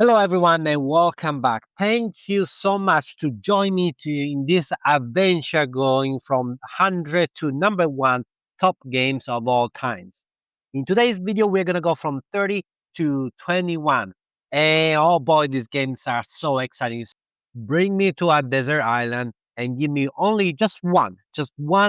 Hello, everyone, and welcome back. Thank you so much to join me in this adventure going from 100 to number one top games of all times. In today's video, we're going to go from 30 to 21. And oh boy, these games are so exciting. Bring me to a desert island and give me only just one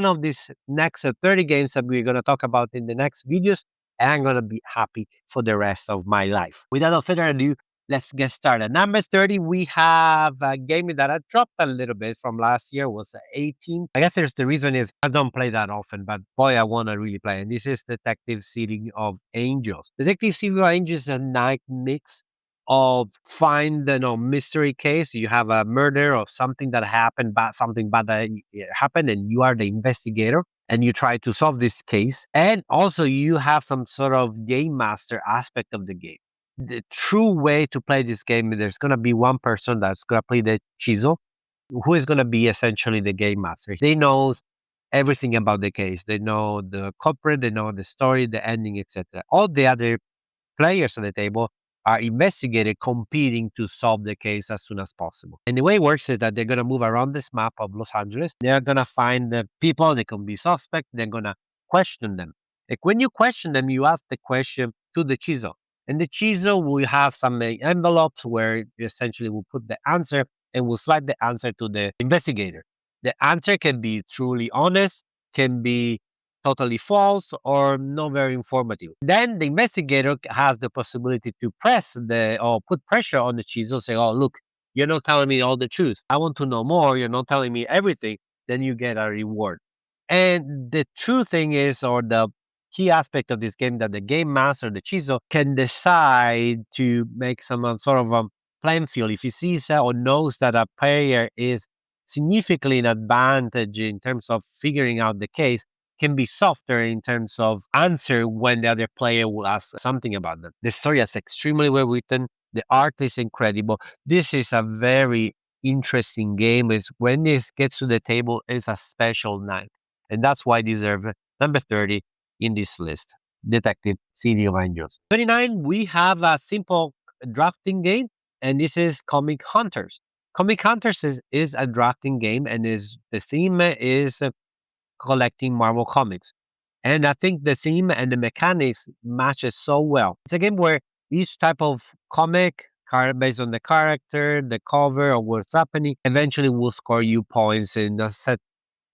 of these next 30 games that we're going to talk about in the next videos. And I'm going to be happy for the rest of my life. Without further ado, let's get started. Number 30, we have a game that I dropped a little bit from last year, was 18. I guess there's the reason is I don't play that often, but boy, I want to really play. And this is Detective City of Angels. Detective City of Angels is a nice mix of find mystery case. You have a murder or something that happened, something bad that happened, and you are the investigator and you try to solve this case. And also you have some sort of game master aspect of the game. The true way to play this game, there's going to be one person that's going to play the chisel, who is going to be essentially the game master. They know everything about the case. They know the culprit, they know the story, the ending, etc. All the other players on the table are investigators competing to solve the case as soon as possible. And the way it works is that they're going to move around this map of Los Angeles. They're going to find the people, they can be suspect, they're going to question them. Like when you question them, you ask the question to the chisel. And the chisel will have some envelopes where it essentially will put the answer and will slide the answer to the investigator. The answer can be truly honest, can be totally false, or not very informative. Then the investigator has the possibility to put pressure on the chisel, say, "Oh, look, you're not telling me all the truth. I want to know more. You're not telling me everything." Then you get a reward. And the true thing is, or the key aspect of this game, that the game master, the chisel, can decide to make some sort of playing field. If he sees or knows that a player is significantly in advantage in terms of figuring out the case, can be softer in terms of answer when the other player will ask something about them. The story is extremely well written. The art is incredible. This is a very interesting game. Is when this gets to the table, it's a special night. And that's why I deserve number 30 in this list. Detective City of Angels. 29, we have a simple drafting game, and this is Comic Hunters. Comic Hunters is a drafting game, and the theme is collecting Marvel comics. And I think the theme and the mechanics matches so well. It's a game where each type of comic, based on the character, the cover, or what's happening, eventually will score you points in a set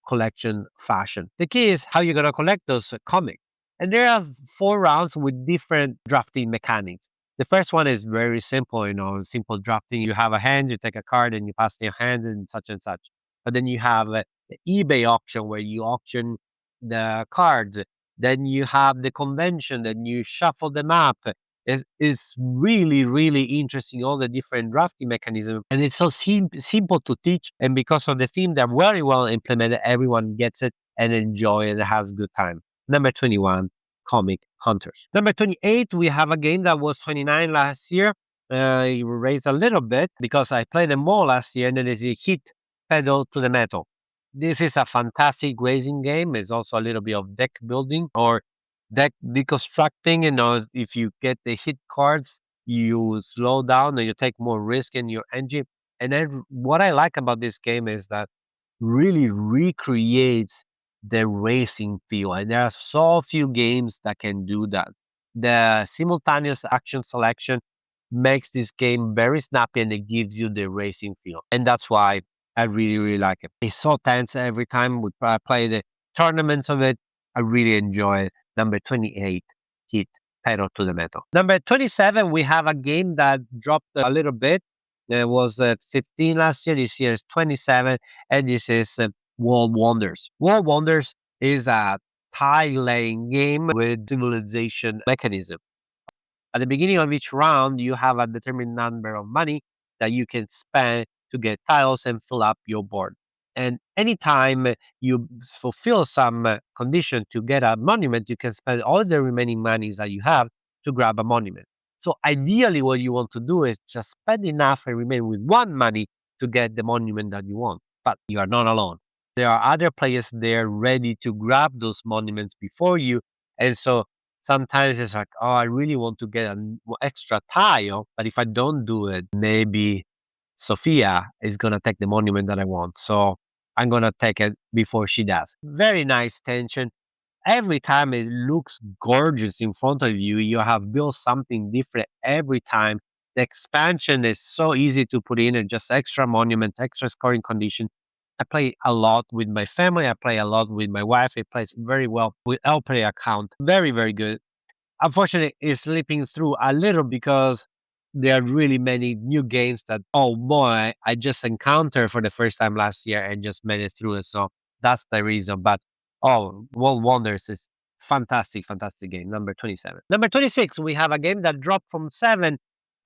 collection fashion. The key is how you're going to collect those comics. And there are 4 rounds with different drafting mechanics. The first one is very simple, simple drafting. You have a hand, you take a card, and you pass your hand, and such and such. But then you have the eBay auction where you auction the cards. Then you have the convention, then you shuffle them up. It's really, really interesting, all the different drafting mechanisms. And it's so simple to teach. And because of the theme, they're very well implemented. Everyone gets it and enjoy it and has a good time. Number 21, Comic Hunters. Number 28, we have a game that was 29 last year. It raised a little bit because I played them all last year, and then there's a Hit Pedal to the Metal. This is a fantastic racing game. It's also a little bit of deck building or deck deconstructing. If you get the hit cards, you slow down and you take more risk in your engine. And then what I like about this game is that really recreates the racing feel. And there are so few games that can do that. The simultaneous action selection makes this game very snappy and it gives you the racing feel. And that's why I really, really like it. It's so tense every time we play the tournaments of it. I really enjoy it. Number 28, Hit Pedal to the Metal. Number 27, we have a game that dropped a little bit. It was 15 last year. This year is 27. And this is World Wonders. World Wonders is a tile-laying game with civilization mechanism. At the beginning of each round, you have a determined number of money that you can spend to get tiles and fill up your board. And anytime you fulfill some condition to get a monument, you can spend all the remaining monies that you have to grab a monument. So ideally, what you want to do is just spend enough and remain with one money to get the monument that you want. But you are not alone. There are other players there ready to grab those monuments before you. And so sometimes it's like, oh, I really want to get an extra tile, but if I don't do it, maybe Sophia is gonna take the monument that I want. So I'm gonna take it before she does. Very nice tension. Every time it looks gorgeous in front of you. You have built something different every time. The expansion is so easy to put in, and just extra monument, extra scoring condition. I play a lot with my family. I play a lot with my wife. It plays very well with LPlay account. Very, very good. Unfortunately, it's slipping through a little because there are really many new games that, oh boy, I just encountered for the first time last year and just made it through it. So that's the reason. But oh, World Wonders is fantastic, fantastic game. Number 27. Number 26, we have a game that dropped from 7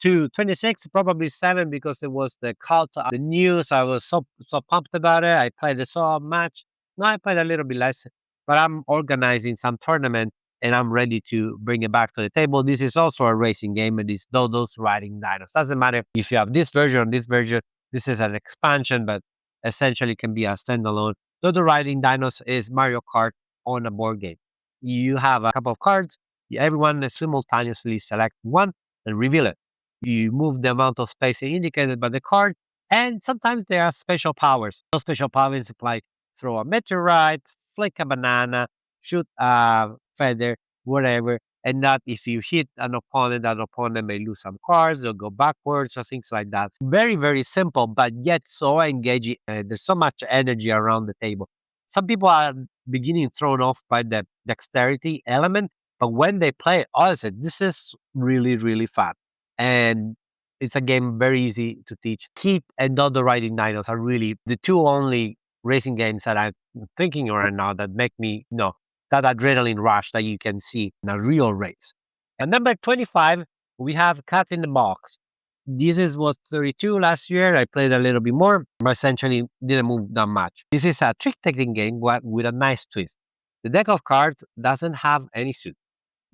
to 26, probably 7 because it was the cult of the news. I was so pumped about it. I played it so much. No, I played a little bit less, but I'm organizing some tournament and I'm ready to bring it back to the table. This is also a racing game. It is Dodos Riding Dinos. Doesn't matter if you have this version or this version. This is an expansion, but essentially can be a standalone. Dodo Riding Dinos is Mario Kart on a board game. You have a couple of cards. Everyone simultaneously select one and reveal it. You move the amount of space indicated by the card, and sometimes there are special powers. Those special powers apply throw a meteorite, flick a banana, shoot a feather, whatever. And that if you hit an opponent, that opponent may lose some cards or go backwards or things like that. Very, very simple, but yet so engaging. There's so much energy around the table. Some people are beginning thrown off by the dexterity element, but when they play, honestly, this is really, really fun. And it's a game very easy to teach. Heat and Dodo Riding Dinos are really the two only racing games that I'm thinking right now that make me that adrenaline rush that you can see in a real race. And number 25, we have Cat in the Box. Was 32 last year. I played a little bit more, but essentially didn't move that much. This is a trick-taking game with a nice twist. The deck of cards doesn't have any suit.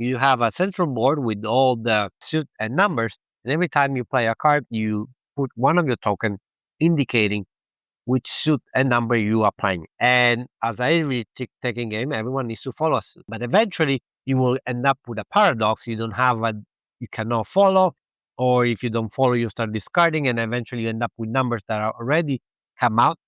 You have a central board with all the suit and numbers, and every time you play a card, you put one of your token indicating which suit and number you are playing. And as every tick-taking game, everyone needs to follow a suit. But eventually, you will end up with a paradox. You cannot follow, or if you don't follow, you start discarding, and eventually you end up with numbers that are already come out.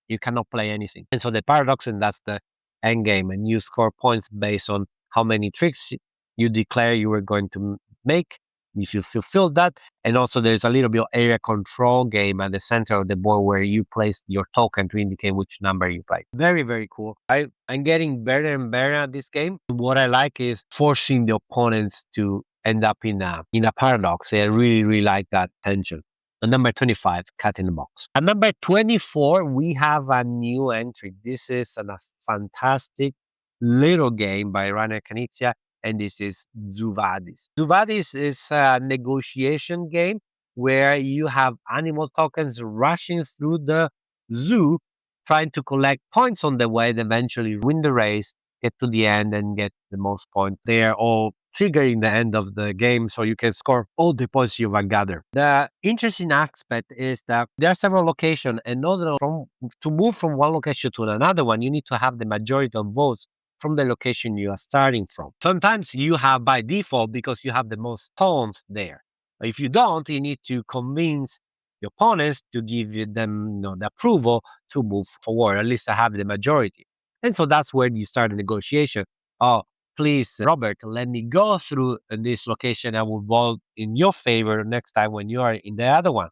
You cannot play anything. And so the paradox, and that's the end game. And you score points based on how many tricks you declare you were going to make. If you fulfill that, and also there's a little bit of area control game at the center of the board where you place your token to indicate which number you play. Very, very cool. I'm getting better and better at this game. What I like is forcing the opponents to end up in a paradox. I really, really like that tension. And number 25, Cat in the Box. At number 24, we have a new entry. This is a fantastic little game by Rainer Knizia, and this is Zoo Vadis. Zoo Vadis is a negotiation game where you have animal tokens rushing through the zoo, trying to collect points on the way and eventually win the race, get to the end and get the most points. They are all triggering the end of the game so you can score all the points you've gathered. The interesting aspect is that there are several locations, and to move from one location to another one, you need to have the majority of votes from the location you are starting from. Sometimes you have by default because you have the most pawns there. If you don't, you need to convince your opponents to give them the approval to move forward, at least to have the majority. And so that's where you start a negotiation. Oh, please, Robert, let me go through this location. I will vote in your favor next time when you are in the other one.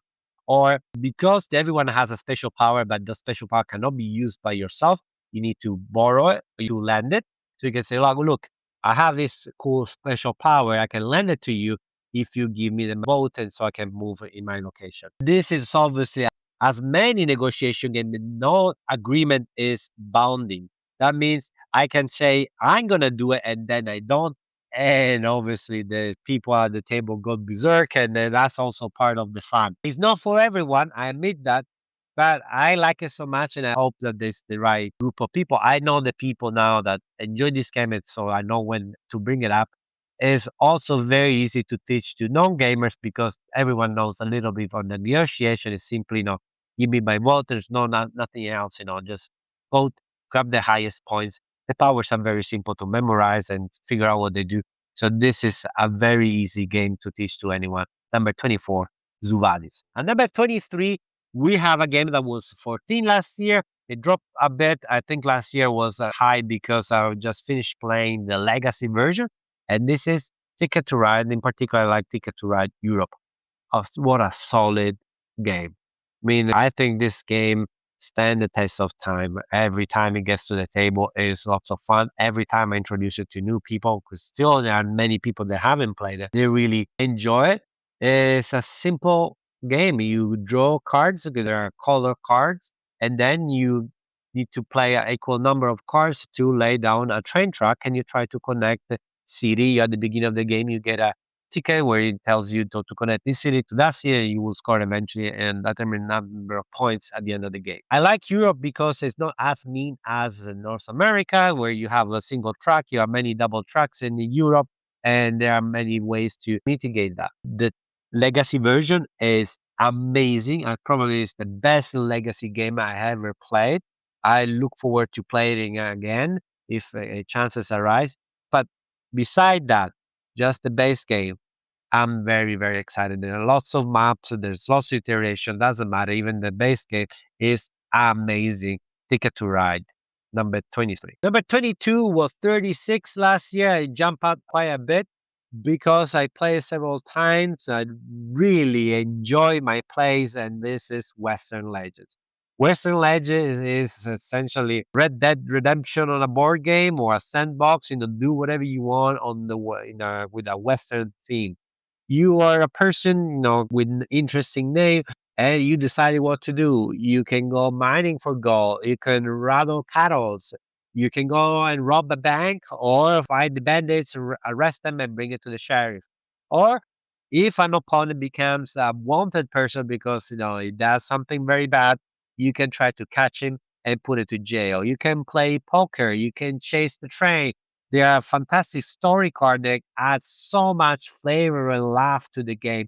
Or because everyone has a special power, but the special power cannot be used by yourself, you need to borrow it, or you lend it. So you can say, look, I have this cool special power. I can lend it to you if you give me the vote, and so I can move in my location. This is obviously, as many negotiation games, no agreement is bounding. That means I can say, I'm going to do it, and then I don't. And obviously, the people at the table go berserk, and then that's also part of the fun. It's not for everyone, I admit that, but I like it so much, and I hope that there's the right group of people. I know the people now that enjoy this game, and so I know when to bring it up. It's also very easy to teach to non-gamers because everyone knows a little bit on the negotiation. It's simply, give me my vote. There's nothing else, just vote, grab the highest points. The powers are very simple to memorize and figure out what they do. So this is a very easy game to teach to anyone. Number 24, Zuvadis. And number 23, we have a game that was 14 last year. It dropped a bit. I think last year was high because I just finished playing the legacy version. And this is Ticket to Ride. In particular, I like Ticket to Ride Europe. What a solid game. I mean, I think this game stand the test of time. Every time it gets to the table, it's lots of fun. Every time I introduce it to new people, because still there are many people that haven't played it, they really enjoy it. It's a simple game. You draw cards, there are color cards, and then you need to play an equal number of cards to lay down a train track, and you try to connect the city. At the beginning of the game, you get a ticket where it tells you to connect this city to that city. You will score eventually and determine number of points at the end of the game. I like Europe because it's not as mean as North America, where you have a single track. You have many double tracks in Europe, and there are many ways to mitigate that. The legacy version is amazing. And probably is the best legacy game I ever played. I look forward to playing again if chances arise. But beside that, just the base game, I'm very, very excited. There are lots of maps, there's lots of iteration, doesn't matter. Even the base game is amazing. Ticket to Ride, number 23. Number 22 was 36 last year. I jumped out quite a bit because I played several times. I really enjoy my plays, and this is Western Legends. Western Legends is essentially Red Dead Redemption on a board game or a sandbox. Do whatever you want on with a Western theme. You are a person, with an interesting name, and you decided what to do. You can go mining for gold. You can rattle cattle. You can go and rob a bank or find the bandits, arrest them, and bring it to the sheriff. Or if an opponent becomes a wanted person because he does something very bad, you can try to catch him and put it to jail. You can play poker. You can chase the train. They are a fantastic story card that adds so much flavor and laugh to the game.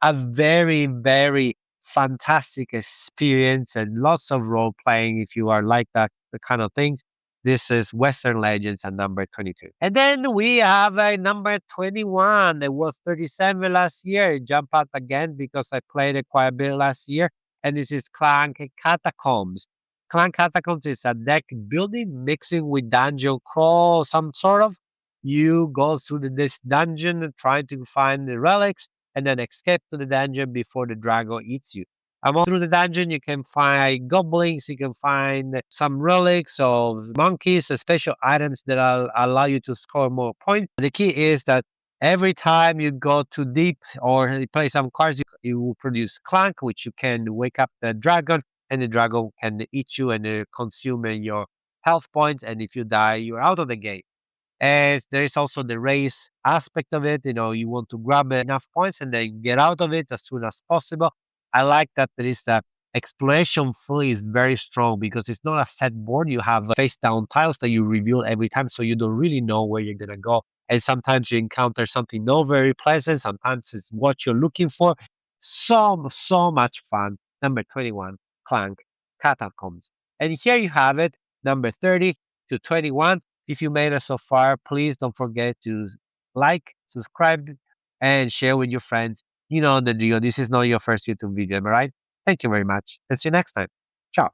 A very, very fantastic experience and lots of role playing if you are like that, the kind of things. This is Western Legends at number 22. And then we have a number 21. It was 37 last year. It jumped out again because I played it quite a bit last year. And this is Clank Catacombs. Clan Catacombs is a deck building mixing with dungeon crawl, some sort of. You go through this dungeon trying to find the relics and then escape to the dungeon before the dragon eats you. Among through the dungeon, you can find goblins, you can find some relics of monkeys, special items that allow you to score more points. The key is that every time you go too deep or you play some cards, you will produce clank, which you can wake up the dragon and the dragon can eat you and consume your health points. And if you die, you're out of the game. And there is also the race aspect of it. You want to grab enough points and then get out of it as soon as possible. I like that there is the exploration fully is very strong because it's not a set board. You have face down tiles that you reveal every time, so you don't really know where you're gonna go. And sometimes you encounter something not very pleasant. Sometimes it's what you're looking for. So much fun. Number 21, Clank Catacombs. And here you have it, number 30 to 21. If you made it so far, please don't forget to like, subscribe, and share with your friends. You know the deal. This is not your first YouTube video, am I right? Thank you very much. And see you next time. Ciao.